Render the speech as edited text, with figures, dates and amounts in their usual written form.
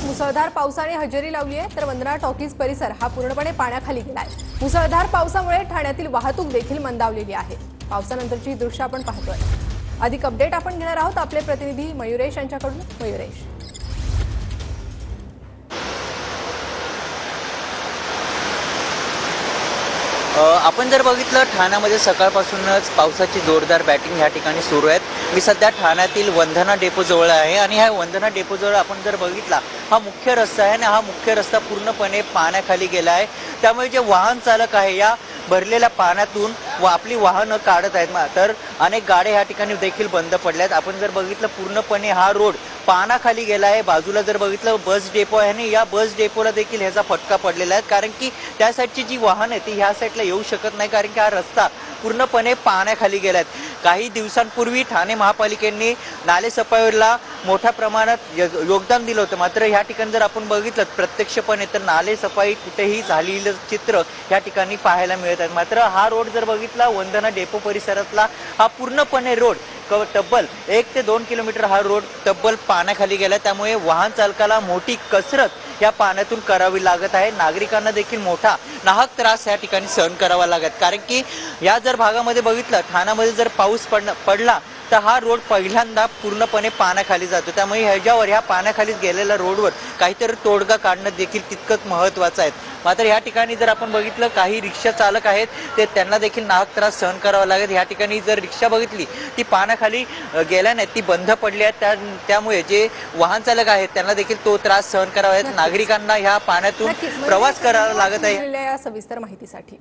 मुसळधार पावसाने हजेरी लावली आहे, तर वंदना टॉकीज परिसर हा पूर्णपणे पाण्याखाली गेलाय। मुसळधार पावसामुळे ठाण्यातील वाहतूक देखील मंदावलेली आहे। पावसानंतरची दृश्य आपण पाहतोय। अधिक अपडेट आपण घेणार आहोत आपले प्रतिनिधी मयुरेश यांच्याकडून। मयुरेश, आपण जर बघितलं ठाण्यामध्ये सकाळपासूनच पावसाची जोरदार बॅटिंग ह्या ठिकाणी सुरू आहे। मी सध्या ठाण्यातील वंदना डेपो जवळ आहे आणि ह्या वंदना डेपो जवळ आपण जर बघितला हा मुख्य रस्ता आहे आणि हा मुख्य रस्ता पूर्णपणे पाण्याखाली गेला आहे। त्यामुळे जे वाहन चालक आहे या भरलेल्या पाण्यातून आपली वाहनं काढत आहेत, तर अनेक गाड्या ह्या ठिकाणी देखील बंद पडल्या आहेत। आपण जर बघितलं पूर्णपणे हा रोड पाण्याखाली गेला आहे। बाजूला जर बघितलं बस डेपो आहे आणि या बस डेपोला देखील ह्याचा फटका पडलेला आहे, कारण की त्या साईडची जी वाहन आहे ती ह्या साईडला येऊ शकत नाही, कारण की हा रस्ता पूर्णपणे पाण्याखाली गेला आहे। काही दिवसांपूर्वी ठाणे महापालिकेने नालेसफाईला मोठ्या प्रमाणात योगदान दिलं होतं, मात्र ह्या ठिकाणी जर आपण बघितलं प्रत्यक्षपणे तर नालेसफाई कुठेही झालेलं चित्र या ठिकाणी पाहायला मिळत आहे। मात्र हा रोड जर बघितला वंदना डेपो परिसरातला हा पूर्णपणे रोड तब्बल 1 ते 2 किलोमीटर हा रोड तब्बल पाण्याखाली गेला। त्यामुळे वाहन चालकाला मोठी कसरत या पाण्यातून करावी लागत आहे। नागरिकांना देखील मोठा नाहक त्रास या ठिकाणी सहन करावा लागत, कारण की या जर भागामध्ये बघितलं ठाण्यामध्ये जर पाऊस पडला तर हा रोड पहिल्यांदा पूर्णपणे पाण्याखाली जातो। त्यामुळे ह्या पाण्याखाली गेलेल्या रोडवर काहीतरी तोडगा काढणं देखील तितकंच महत्त्वाचं आहे। मात्र या ठिकाणी जर आपण बघितलं काही रिक्षा चालक आहेत ते त्यांना देखील नाहक त्रास सहन करावा लागेल। या ठिकाणी जर रिक्षा बघितली ती पाण्याखाली गेल्या नाही, ती बंद पडली आहे, त्यामुळे जे वाहन चालक आहेत त्यांना देखील तो त्रास सहन करावा लागेल। नागरिकांना ह्या पाण्यातून प्रवास करावा लागत आहे। सविस्तर माहितीसाठी